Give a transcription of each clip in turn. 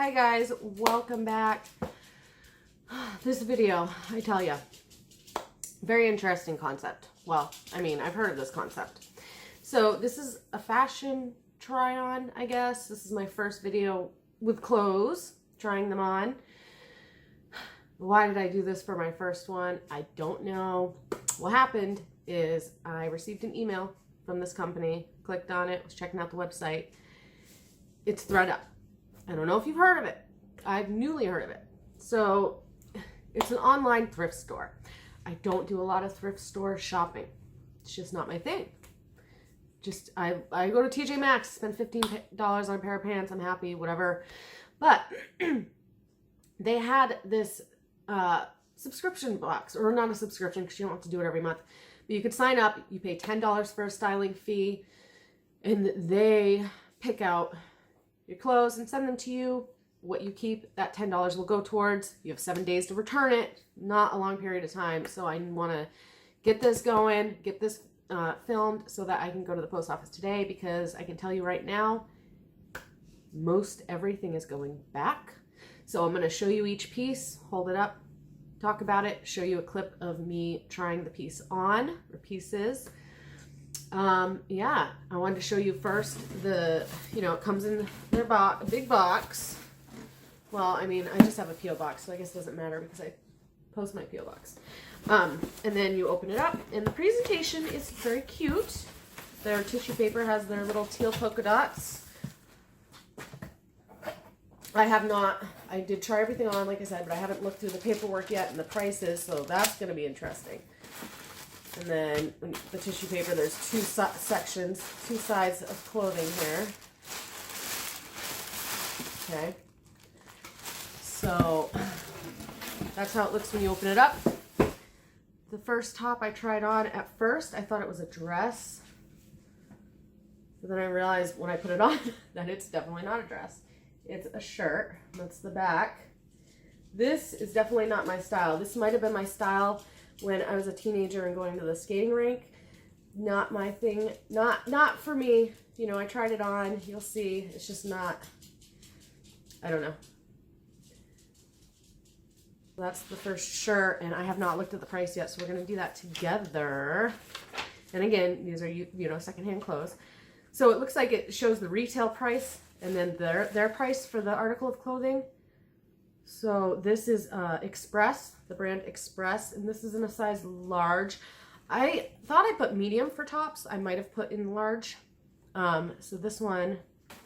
Hi guys, welcome back. This video, I tell you, very interesting concept. Well, I mean, I've heard of this concept. So this is a fashion try on, I guess. This is my first video with clothes, trying them on. Why did I do this for my first one? I don't know. What happened is I received an email from this company, clicked on it, was checking out the website. It's ThredUp. I don't know if you've heard of it. I've newly heard of it. So it's an online thrift store. I don't do a lot of thrift store shopping. It's just not my thing. I go to TJ Maxx, spend $15 on a pair of pants, I'm happy, whatever. But they had this subscription box, or not a subscription because you don't have to do it every month. But you could sign up, you pay $10 for a styling fee, and they pick out your clothes and send them to you. What you keep, that $10 will go towards. You have 7 days to return it, not a long period of time. So I want to get this going, get this filmed so that I can go to the post office today, because I can tell you right now, most everything is going back. So I'm going to show you each piece, hold it up, talk about it, show you a clip of me trying the piece on, or pieces. Yeah, I wanted to show you first it comes in their big box. Well, I mean, I just have a P.O. box, so I guess it doesn't matter because I post my P.O. box. And then you open it up, and the presentation is very cute. Their tissue paper has their little teal polka dots. I did try everything on, like I said, but I haven't looked through the paperwork yet and the prices, so that's going to be interesting. And then the tissue paper, there's two sections, two sides of clothing here. Okay. So that's how it looks when you open it up. The first top I tried on, at first I thought it was a dress. But then I realized when I put it on that it's definitely not a dress. It's a shirt. That's the back. This is definitely not my style. This might have been my style when I was a teenager and going to the skating rink. Not my thing. Not for me. You know, I tried it on. You'll see. It's just not. I don't know. That's the first shirt, and I have not looked at the price yet, so we're going to do that together. And again, these are, secondhand clothes. So it looks like it shows the retail price and then their price for the article of clothing. So this is Express, the brand Express, and this is in a size large. I thought I put medium for tops. I might have put in large. So this one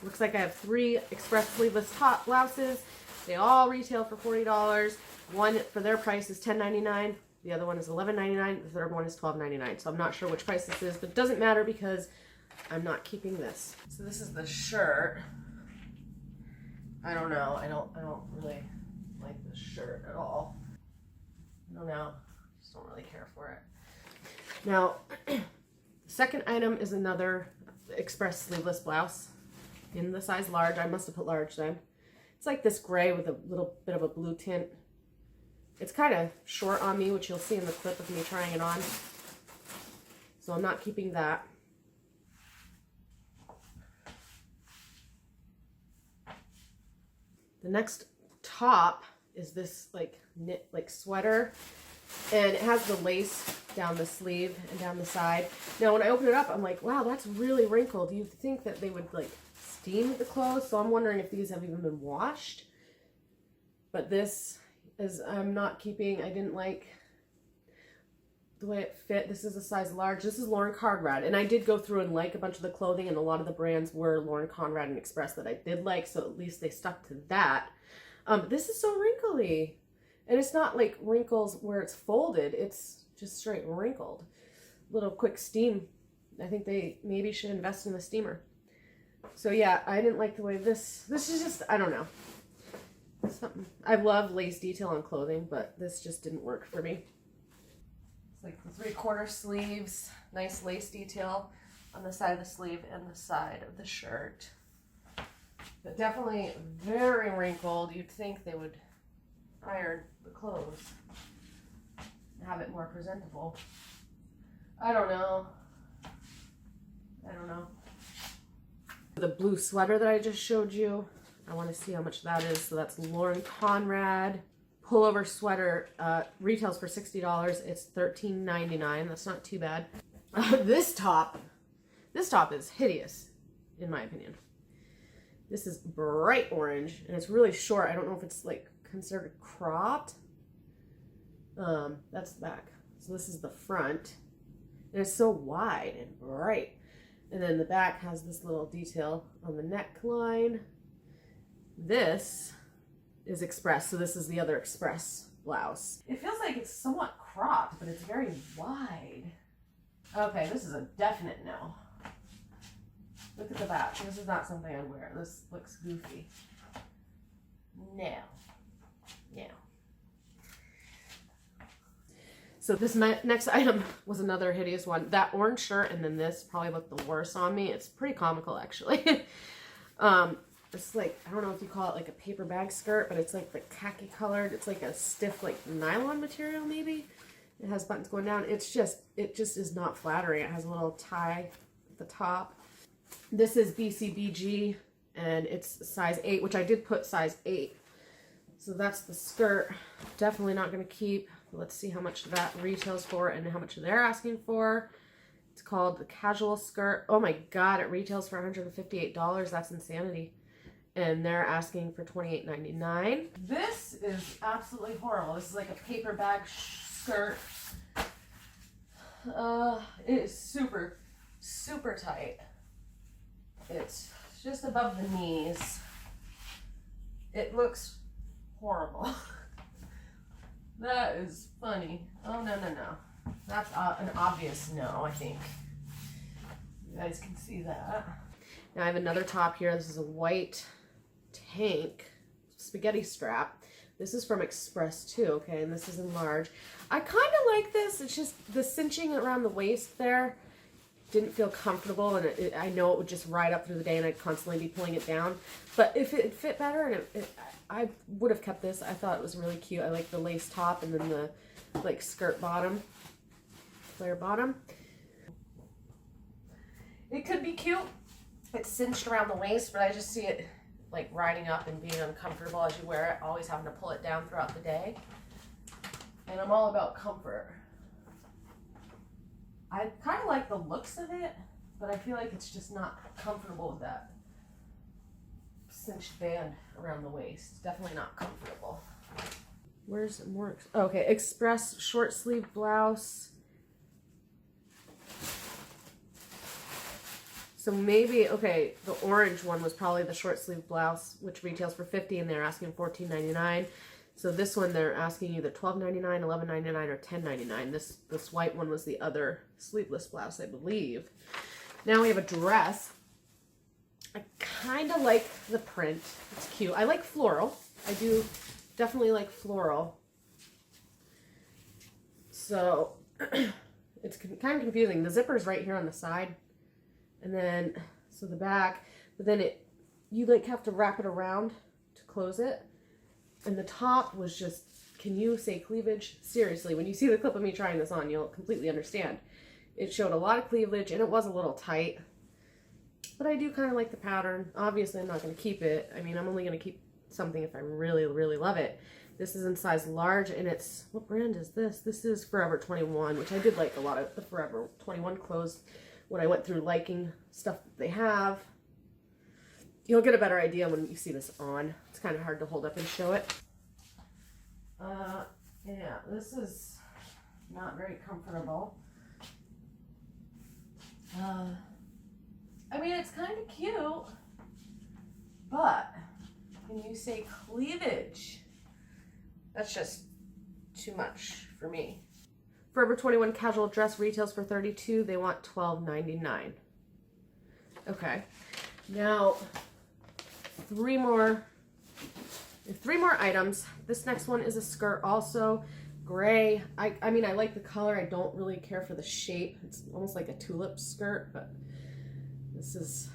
looks like I have 3 Express sleeveless top blouses. They all retail for $40. One for their price is $10.99. The other one is $11.99. The third one is $12.99. So I'm not sure which price this is, but it doesn't matter because I'm not keeping this. So this is the shirt. I don't know. I don't really like this shirt at all. I don't know. Just don't really care for it. Now, the second item is another Express sleeveless blouse in the size large. I must have put large then. It's like this gray with a little bit of a blue tint. It's kind of short on me, which you'll see in the clip of me trying it on. So I'm not keeping that. The next top is this knit sweater, and it has the lace down the sleeve and down the side. Now when I open it up, I'm like, wow, that's really wrinkled. You'd think that they would steam the clothes, so I'm wondering if these have even been washed. But this is, I'm not keeping. I didn't like the way it fit. This is a size large. This is Lauren Conrad, and I did go through and like a bunch of the clothing, and a lot of the brands were Lauren Conrad and Express that I did like, so at least they stuck to that. This is so wrinkly, and it's not like wrinkles where it's folded. It's just straight wrinkled. Little quick steam. I think they maybe should invest in the steamer. So yeah, I didn't like the way this is just, I don't know. Something. I love lace detail on clothing, but this just didn't work for me. It's like the 3/4 sleeves, nice lace detail on the side of the sleeve and the side of the shirt. But definitely very wrinkled. You'd think they would iron the clothes and have it more presentable. I don't know. The blue sweater that I just showed you, I want to see how much that is. So that's Lauren Conrad pullover sweater. Retails for $60. It's $13.99. That's not too bad. This top is hideous, in my opinion. This is bright orange, and it's really short. I don't know if it's like considered cropped. That's the back. So this is the front, and it's so wide and bright. And then the back has this little detail on the neckline. This is express, so this is the other express blouse. It feels like it's somewhat cropped, but it's very wide. Okay, this is a definite no. Look at the back. This is not something I'd wear. This looks goofy. No. No. So this next item was another hideous one. That orange shirt and then this probably looked the worst on me. It's pretty comical, actually. It's like, I don't know if you call it like a paper bag skirt, but it's like the khaki colored. It's like a stiff like nylon material maybe. It has buttons going down. It just is not flattering. It has a little tie at the top. This is BCBG and it's size 8, which I did put size 8. So that's the skirt. Definitely not going to keep. Let's see how much that retails for and how much they're asking for. It's called the casual skirt. Oh my God, it retails for $158. That's insanity. And they're asking for $28.99. This is absolutely horrible. This is like a paper bag skirt. It is super, super tight. It's just above the knees. It looks horrible. That is funny. Oh, no, no, no. That's an obvious no, I think. You guys can see that. Now I have another top here. This is a white tank spaghetti strap. This is from Express too, okay, and this is in large. I kind of like this. It's just the cinching around the waist there didn't feel comfortable, and I know it would just ride up through the day and I'd constantly be pulling it down. But if it fit better, and I would have kept this. I thought it was really cute. I like the lace top and then the like skirt bottom, flare bottom. It could be cute. It's cinched around the waist, but I just see it like riding up and being uncomfortable as you wear it, always having to pull it down throughout the day. And I'm all about comfort. I kind of like the looks of it, but I feel like it's just not comfortable with that cinched band around the waist. Definitely not comfortable. Where's more? Okay, Express short sleeve blouse. So maybe, okay, the orange one was probably the short sleeve blouse, which retails for $50 and they're asking $14.99. So this one they're asking either $12.99, $11.99, or $10.99. This white one was the other sleeveless blouse, I believe. Now we have a dress. I kind of like the print. It's cute. I like floral. I do definitely like floral. So it's kind of confusing. The zipper's right here on the side. And then, so the back, but then you like have to wrap it around to close it. And the top was just, can you say cleavage? Seriously, when you see the clip of me trying this on, you'll completely understand. It showed a lot of cleavage and it was a little tight. But I do kind of like the pattern. Obviously, I'm not going to keep it. I mean, I'm only going to keep something if I really, really love it. This is in size large and it's, what brand is this? This is Forever 21, which I did like a lot of the Forever 21 clothes when I went through liking stuff that they have. You'll get a better idea when you see this on. It's kind of hard to hold up and show it. Yeah, this is not very comfortable. I mean, it's kind of cute, but when you say cleavage, that's just too much for me. Forever 21 casual dress retails for $32. They want $12.99. Okay, now three more items. This next one is a skirt, also gray. I mean, I like the color. I don't really care for the shape. It's almost like a tulip skirt, but this is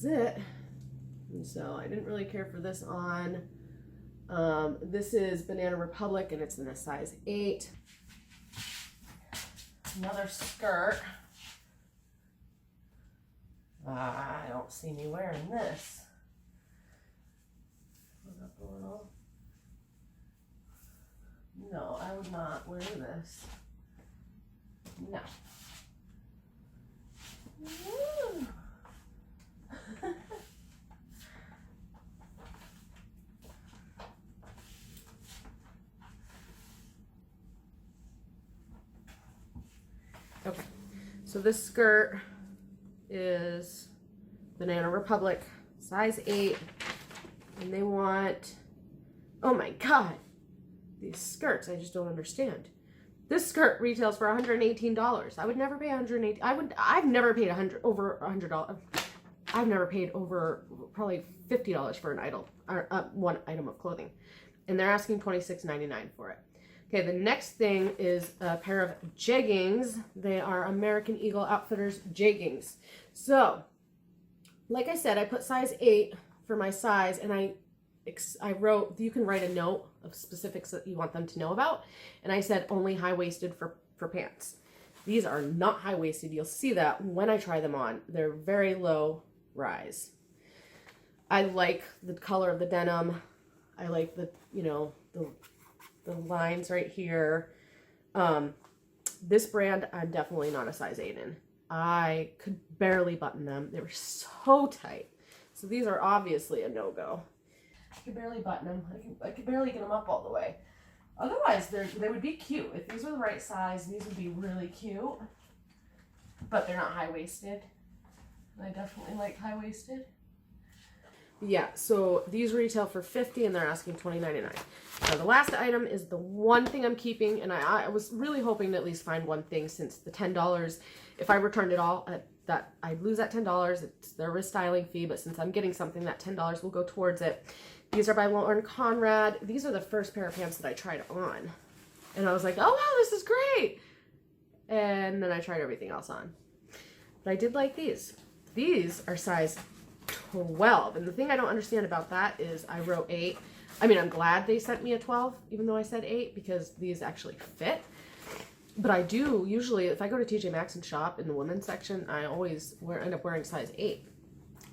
it. And so I didn't really care for this on. This is Banana Republic and it's in a size 8. Another skirt. I don't see me wearing this. a little. No, I would not wear this. No. Okay, so this skirt is Banana Republic, size 8, and they want, oh my god, these skirts, I just don't understand. This skirt retails for $118. I would never pay $118. I've never paid over $100. I've never paid over probably $50 for an item, one item of clothing, and they're asking $26.99 for it. Okay, the next thing is a pair of jeggings. They are American Eagle Outfitters jeggings. So, like I said, I put size 8 for my size, and I wrote, you can write a note of specifics that you want them to know about, and I said only high-waisted for pants. These are not high-waisted. You'll see that when I try them on. They're very low rise. I like the color of the denim. I like the, you know, the lines right here. This brand, I'm definitely not a size 8 in. I could barely button them. They were so tight. So these are obviously a no-go. I could barely button them. I could barely get them up all the way. Otherwise, they would be cute. If these were the right size, these would be really cute. But they're not high-waisted. I definitely like high-waisted. Yeah, so these retail for $50 and they're asking $20.99. Now the last item is the one thing I'm keeping, and I was really hoping to at least find one thing, since the $10, if I returned it all, that I'd lose that $10. There is styling fee, but since I'm getting something, that $10 will go towards it. These are by Lauren Conrad. These are the first pair of pants that I tried on, and I was like, oh wow, this is great. And then I tried everything else on, but I did like these. These are size 12, and the thing I don't understand about that is I wrote 8. I mean, I'm glad they sent me a 12 even though I said 8, because these actually fit. But I do usually, if I go to TJ Maxx and shop in the women's section, I always end up wearing size 8.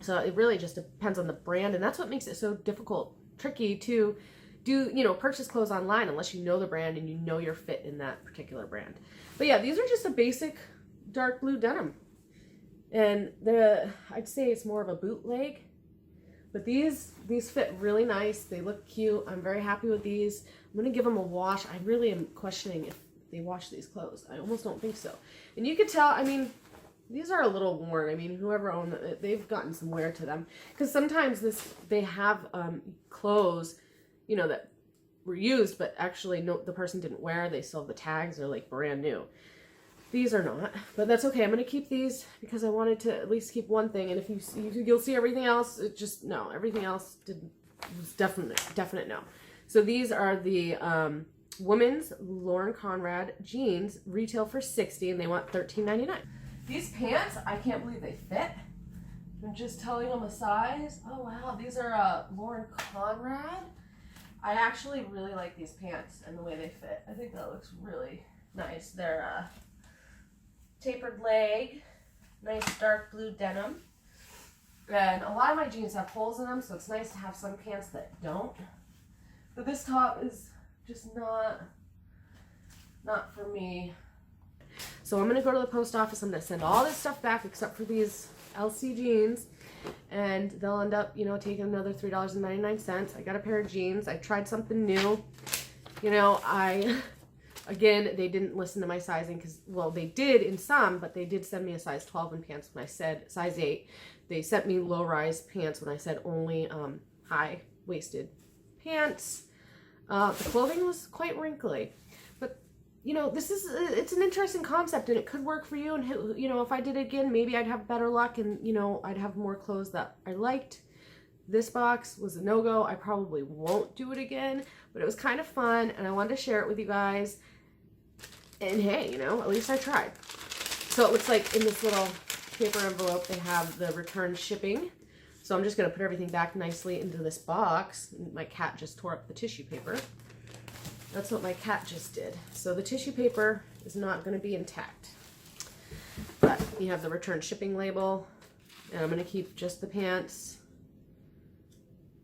So it really just depends on the brand, and that's what makes it so difficult, tricky to do, you know, purchase clothes online unless you know the brand and you know your fit in that particular brand. But yeah, these are just a basic dark blue denim. And I'd say it's more of a bootleg, but these fit really nice. They look cute. I'm very happy with these. I'm gonna give them a wash. I really am questioning if they wash these clothes. I almost don't think so. And you can tell, I mean, these are a little worn. I mean, whoever owned it, they've gotten some wear to them, because sometimes they have clothes, you know, that were used, but actually the person didn't wear. They still have the tags. They're like brand new. These are not, but that's okay. I'm going to keep these because I wanted to at least keep one thing. And if you'll see everything else, it just, no, everything else was definite no. So these are the women's Lauren Conrad jeans, retail for $60, and they want $13.99. These pants, I can't believe they fit. I'm just telling them a size. Oh wow, these are Lauren Conrad. I actually really like these pants and the way they fit. I think that looks really nice. They're tapered leg, nice dark blue denim. And a lot of my jeans have holes in them, so it's nice to have some pants that don't. But this top is just not for me. So I'm gonna go to the post office. I'm gonna send all this stuff back except for these LC jeans, and they'll end up, you know, taking another $3.99. I got a pair of jeans. I tried something new. You know, again, they didn't listen to my sizing, because, well, they did in some, but they did send me a size 12 in pants when I said size 8. They sent me low-rise pants when I said only high-waisted pants. The clothing was quite wrinkly. But, you know, it's an interesting concept, and it could work for you. And, you know, if I did it again, maybe I'd have better luck, and, you know, I'd have more clothes that I liked. This box was a no-go. I probably won't do it again, but it was kind of fun, and I wanted to share it with you guys. And hey, you know, at least I tried. So it looks like in this little paper envelope, they have the return shipping. So I'm just going to put everything back nicely into this box. My cat just tore up the tissue paper. That's what my cat just did. So the tissue paper is not going to be intact. But you have the return shipping label. And I'm going to keep just the pants.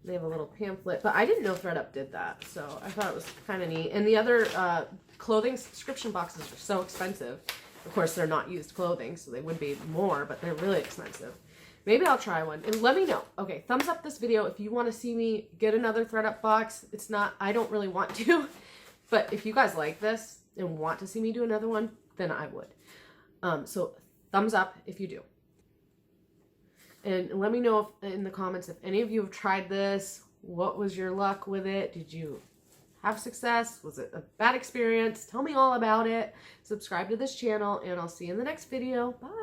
They have a little pamphlet, but I didn't know ThreadUp did that, so I thought it was kind of neat. And the other clothing subscription boxes are so expensive. Of course, they're not used clothing, so they would be more, but they're really expensive. Maybe I'll try one, and let me know. Okay, thumbs up this video if you want to see me get another ThreadUp box. It's not, I don't really want to, but if you guys like this and want to see me do another one, then I would. So thumbs up if you do. And let me know in the comments if any of you have tried this. What was your luck with it? Did you have success? Was it a bad experience? Tell me all about it. Subscribe to this channel, and I'll see you in the next video. Bye.